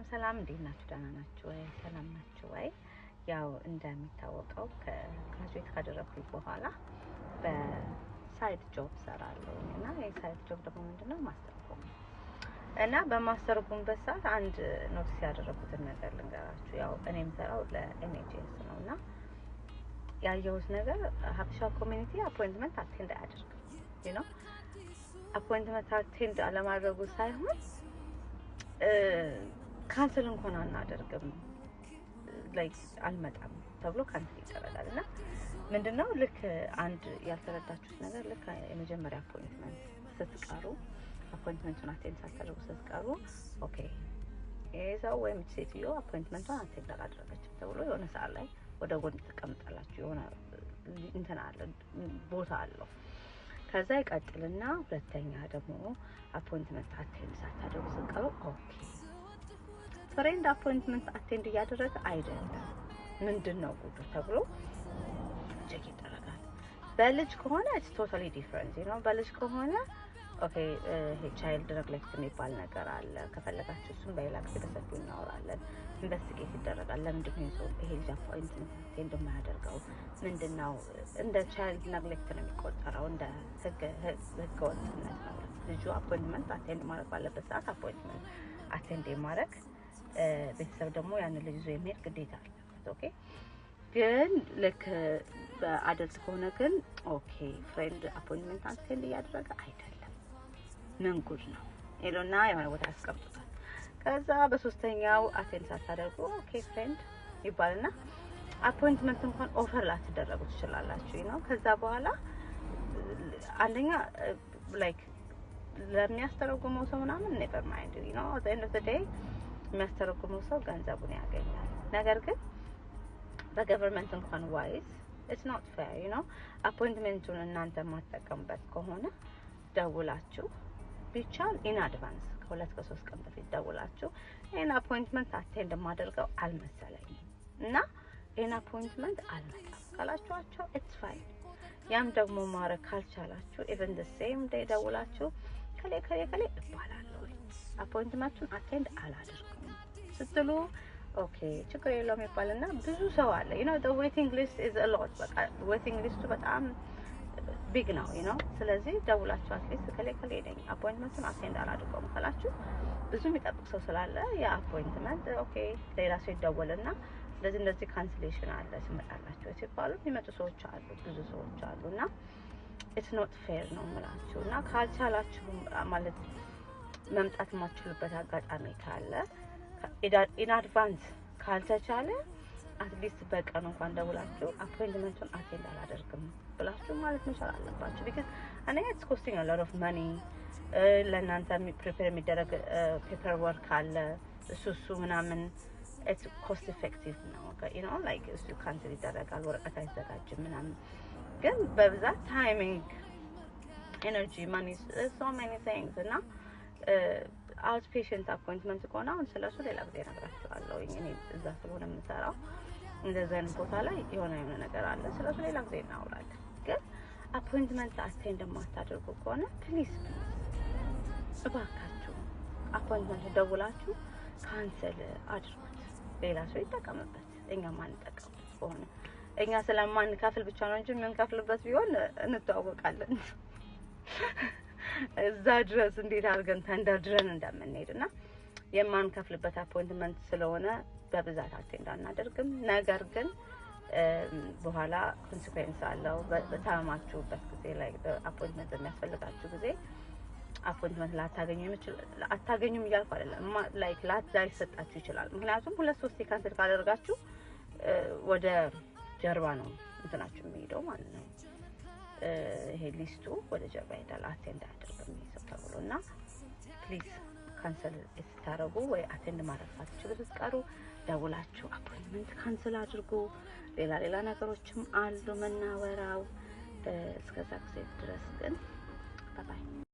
ሰላም እንዴት ናችሁ? ደህና ናችሁ ወይ? ሰላም ናችሁ ወይ? ያው እንደሚታወቀው ከግራጁዌት ካደረኩኝ በኋላ በሳይድ ጆብ ሰራለሁ እና የሳይድ ጆብ ደግሞ ምንድነው ማስተርጎም እና በማስተርጎምበት ሰዓት አንድ ኖቲስ ያደረኩትን ነገር ልንገራችሁ። ያው እኔ የምሰራው ለኤንኤችኤስ ነውና ያየሁት ነገር ሀበሻ ኮሚኒቲ አፖይንትመንት አቴንድ አያደርግም። you know አፖይንትመንት አቴንድ አለማድረጉ ሳይሆን ካንሰል እንኳን አናደርግም ላይክ አልመጣም ተብሎ ካንሰል ይደረጋል። እና ምንድነው ልክ አንድ ያልተረዳችሁት ነገር ልክ የመጀመሪያ አፖይንትመንት ስትቀሩ አፖይንትመንቱን አቴንድ ሳታደርጉ ስትቀሩ ኦኬ የሰው ወይም ሴትዮ አፖይንትመንቱን አቴንድ አላደረገችም ተብሎ የሆነ ሰዓት ላይ ወደ ጎን ተቀምጣላችሁ የሆነ እንትን አለ ቦታ አለው። ከዛ ይቀጥልና ሁለተኛ ደግሞ አፖይንትመንት አቴንድ ሳታደርጉ ስትቀሩ ኦኬ ፍሬንድ አፖይንትመንት አቴንድ እያደረገ አይደለም ምንድነው ጉዱ ተብሎ ቼክ ይደረጋል። በልጅ ከሆነ ኢትስ ቶታሊ ዲፈረንት ነው። በልጅ ከሆነ ኦኬ ቻይልድ ኔግሌክት የሚባል ነገር አለ። ከፈለጋችሁ እሱን በሌላ ጊዜ በሰፊው እናወራለን። ኢንቨስቲጌት ይደረጋል። ለምንድን ነው ሰው ይሄ ልጅ አፖይንትመንት አቴንድ የማያደርገው? ምንድነው እንደ ቻይልድ ኔግሌክት ነው የሚቆጠረው፣ እንደ ህገ ወጥነት ነው። ልጁ አፖይንትመንት አቴንድ ማድረግ ባለበት ሰዓት አፖይንትመንት አቴንድ ማድረግ ቤተሰብ ደግሞ ያን ልጅ ይዞ የሚሄድ ግዴታ አለበት። ኦኬ ግን ልክ በአደልት ከሆነ ግን ኦኬ ፍሬንድ አፖይንትመንት አቴንድ እያደረገ አይደለም ምን ጉድ ነው ሄሎና የሆነ ቦታ ያስቀምጡታል። ከዛ በሶስተኛው አቴንድ ሳታደርጉ ኦኬ ፍሬንድ ይባልና አፖይንትመንት እንኳን ኦፈር ላትደረጉ ትችላላችሁ ነው። ከዛ በኋላ አንደኛ ላይክ ለሚያስተረጉመው ሰው ምናምን ኔቨር ማይንድ ነው at the end of the day የሚያስተረጉመው ሰው ገንዘቡን ያገኛል። ነገር ግን በገቨርንመንት እንኳን ዋይዝ it's not fair አፖይንትመንቱን እናንተ ማጠቀምበት ከሆነ ደውላችሁ ቢቻል ኢን አድቫንስ ከሁለት ከሶስት ቀን በፊት ደውላችሁ ይሄን አፖይንትመንት አቴንድ ማድረገው አልመሰለኝም እና ይሄን አፖይንትመንት አልመጣም ካላችኋቸው it's fine። ያም ደግሞ ማረግ ካልቻላችሁ even the same day ደውላችሁ ከሌ እባላለሁ አፖይንትመንቱን አቴንድ አላደርኩም ስትሉ ኦኬ ችግር የለውም ይባልና ብዙ ሰው አለ the waiting list is a lot። በቃ waiting list በጣም ቢግ ነው ስለዚህ ደውላችሁ አትሊስት ከሌ ነኝ አፖይንትመንቱን አቴንድ አላደርኩም ካላችሁ ብዙ የሚጠብቅ ሰው ስላለ ያ አፖይንትመንት ኦኬ ሌላ ሰው ይደወልና እንደዚህ ካንስሌሽን አለ ሲመጣላችሁ ሲባሉ የሚመጡ ሰዎች አሉ፣ ብዙ ሰዎች አሉና it's not fair ነው የምላችሁ። እና ካልቻላችሁ ማለት መምጣት የማትችሉበት አጋጣሚ ካለ ኢን አድቫንስ ካልተቻለ አትሊስት በቀን እንኳን ደውላችሁ አፖይንትመንቱን አቴንድ አላደርግም ብላችሁ ማለት መቻል አለባችሁ። because እኔ it's costing a lot of money ለእናንተ ፕሪፔር የሚደረግ ፔፐር ወርክ አለ እሱ ምናምን it's cost effective ነው like እሱ ካንሰል ይደረጋል፣ ወረቀት አይዘጋጅም ምናምን። ግን በብዛት ታይሚንግ ኤነርጂ ማኒ so many things እና አውት ፔሽንት አፖይንትመንት ከሆነ አሁን ስለሱ ሌላ ጊዜ እነግራችኋለሁ። እኔ እዛ ስለሆነ የምሰራው እንደዛ አይነት ቦታ ላይ የሆነ ነገር አለ፣ ስለሱ ሌላ ጊዜ እናወራለን። ግን አፖይንትመንት አቴንድ የማታደርጉ ከሆነ ፕሊዝ እባካችሁ አፖይንትመንት ደውላችሁ ካንሰል አድርጉት፣ ሌላ ሰው ይጠቀምበት። እኛ ማንጠቀምበት ከሆነ እኛ ስለማንከፍል ብቻ ነው እንጂ የምንከፍልበት ቢሆን እንተዋወቃለን እዛ ድረስ እንዴት አድርገን ተንደርድረን እንደምንሄድና የማንከፍልበት አፖይንትመንት ስለሆነ በብዛት አቴንድ አናደርግም። ነገር ግን በኋላ ኮንሲኩዌንስ አለው። በታማችሁበት ጊዜ ላይ አፖይንትመንት በሚያስፈልጋችሁ ጊዜ አፖይንትመንት አታገኙም እያልኩ አይደለም፣ ላይክ ላይሰጣችሁ ይችላል። ምክንያቱም 2-3 ካንሰል ካደረጋችሁ ወደ ጀርባ ነው እንትናችሁ የሚሄደው ማለት ነው። ይሄ ሊስቱ ወደ ጀርባ ይሄዳል፣ አቴንድ አያደርግም ይሰው ተብሎና ፕሊዝ ካንሰል ስታረጉ ወይ አቴንድ ማድረግ ሳትችሉ ስትቀሩ ደውላችሁ አፖይንትመንት ካንሰል አድርጉ። ሌላ ነገሮችም አሉ መናወራው። እስከዛ ጊዜ ድረስ ግን ባይ